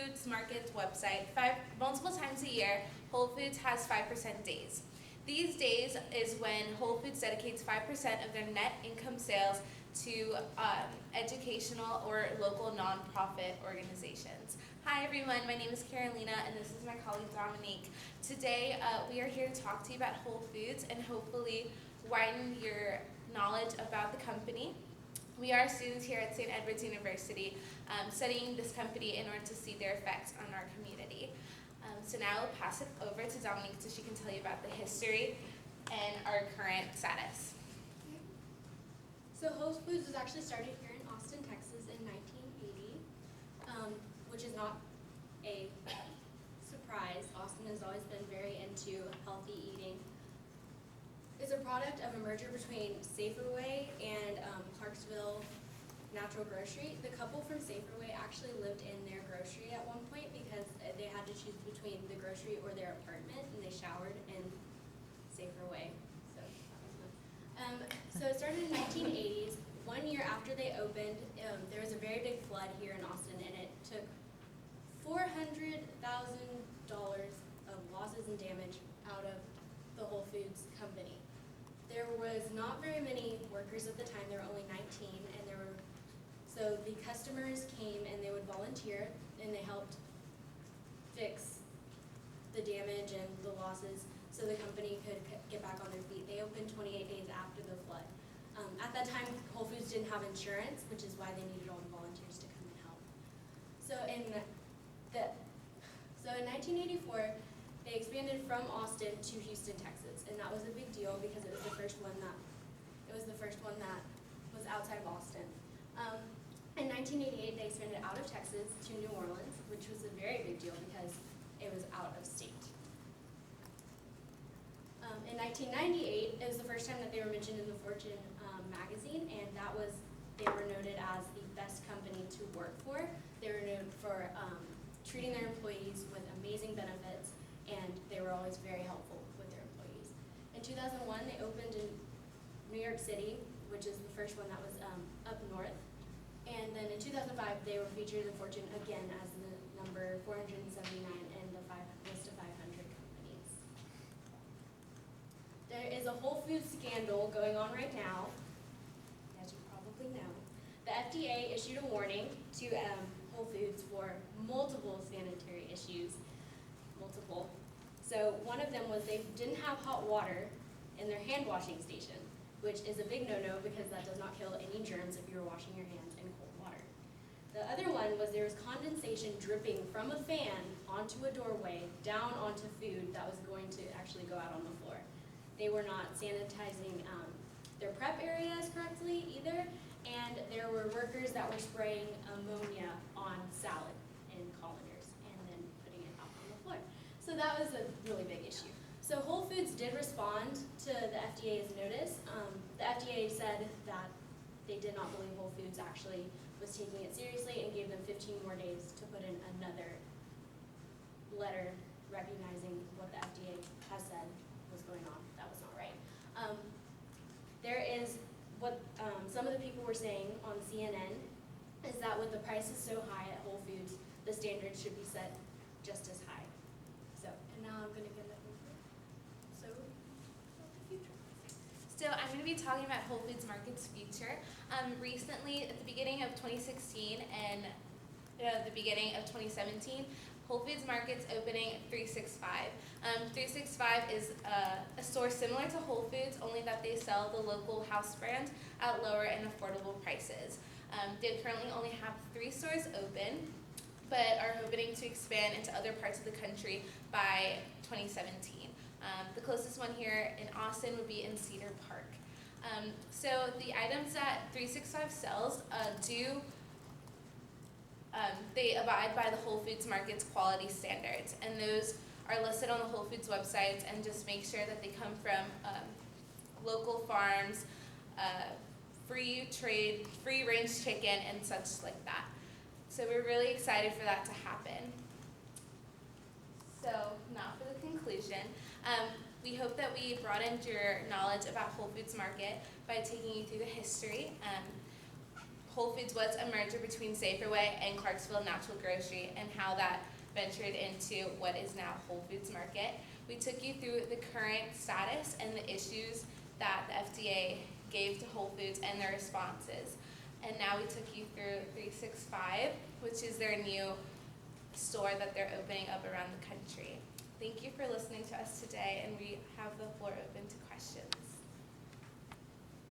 Foods Market's website, multiple times a year, Whole Foods has 5% days. These days is when Whole Foods dedicates 5% of their net income sales to educational or local nonprofit organizations. Hi everyone, my name is Carolina and this is my colleague Dominique. Today we are here to talk to you about Whole Foods and hopefully widen your knowledge about the company. We are students here at St. Edward's University studying this company in order to see their effects on our community. So now I'll pass it over to Dominique so she can tell you about the history and our current status. So Whole Foods was actually started here in Austin, Texas in 1980, which is not a surprise. Austin has always been very into healthy eating. It's a product of a merger between Saferway and Clarksville Natural Grocery. The couple from Saferway actually lived in their grocery at one point because they had to choose between the grocery or their apartment, and they showered in Saferway. So that was fun. So it started in the 1980s. 1 year after they opened, there was a very big flood here in Austin, and it took $400,000 of losses and damage out of the Whole Foods company. There was not very many workers at the time. There were only 19, and so the customers came and they would volunteer and they helped fix the damage and the losses so the company could get back on their feet. They opened 28 days after the flood. At that time, Whole Foods didn't have insurance, which is why they needed all the volunteers to come and help. So in 1984, they expanded from Austin to Houston, Texas, and that was a big deal because it was the first one that was outside of Austin. In 1988, they expanded out of Texas to New Orleans, which was a very big deal because it was out of state. In 1998, it was the first time that they were mentioned in the Fortune magazine, and they were noted as the best company to work for. They were known for treating their employees with amazing benefits, and they were always very helpful with their employees. In 2001, they opened in New York City, which is the first one that was up north. And then in 2005, they were featured in Fortune again as the number 479 in the list of 500 companies. There is a Whole Foods scandal going on right now, as you probably know. The FDA issued a warning to Whole Foods for multiple sanitary issues. So one of them was they didn't have hot water in their hand washing station, which is a big no-no because that does not kill any germs if you're washing your hands in cold water. The other one was there was condensation dripping from a fan onto a doorway down onto food that was going to actually go out on the floor. They were not sanitizing their prep areas correctly either, and there were workers that were spraying ammonia on salad in colanders and then putting it out on the floor. So that was a really big issue. So Whole Foods did respond to the FDA's notice. The FDA said that they did not believe Whole Foods actually was taking it seriously and gave them 15 more days to put in another letter recognizing what the FDA has said was going on. That was not right. There is what some of the people were saying on CNN is that with the prices so high at Whole Foods, the standards should be set just as high. So, and now I'm going to give it over. So, about the future. So I'm going to be talking about Whole Foods Market's future. Recently, at the beginning of 2016 and the beginning of 2017, Whole Foods Market's opening 365. 365 is a store similar to Whole Foods, only that they sell the local house brand at lower and affordable prices. They currently only have 3 stores open, but are hoping to expand into other parts of the country by 2017. The closest one here in Austin would be in Cedar Park. So the items that 365 sells they abide by the Whole Foods Market's quality standards, and those are listed on the Whole Foods website, and just make sure that they come from local farms, free range chicken, and such like that. So we're really excited for that to happen. So now for the conclusion. We hope that we broadened your knowledge about Whole Foods Market by taking you through the history. Whole Foods was a merger between Saferway and Clarksville Natural Grocery, and how that ventured into what is now Whole Foods Market. We took you through the current status and the issues that the FDA gave to Whole Foods and their responses. And now we took you through 365, which is their new store that they're opening up around the country. Thank you for listening to us today, and we have the floor open to questions.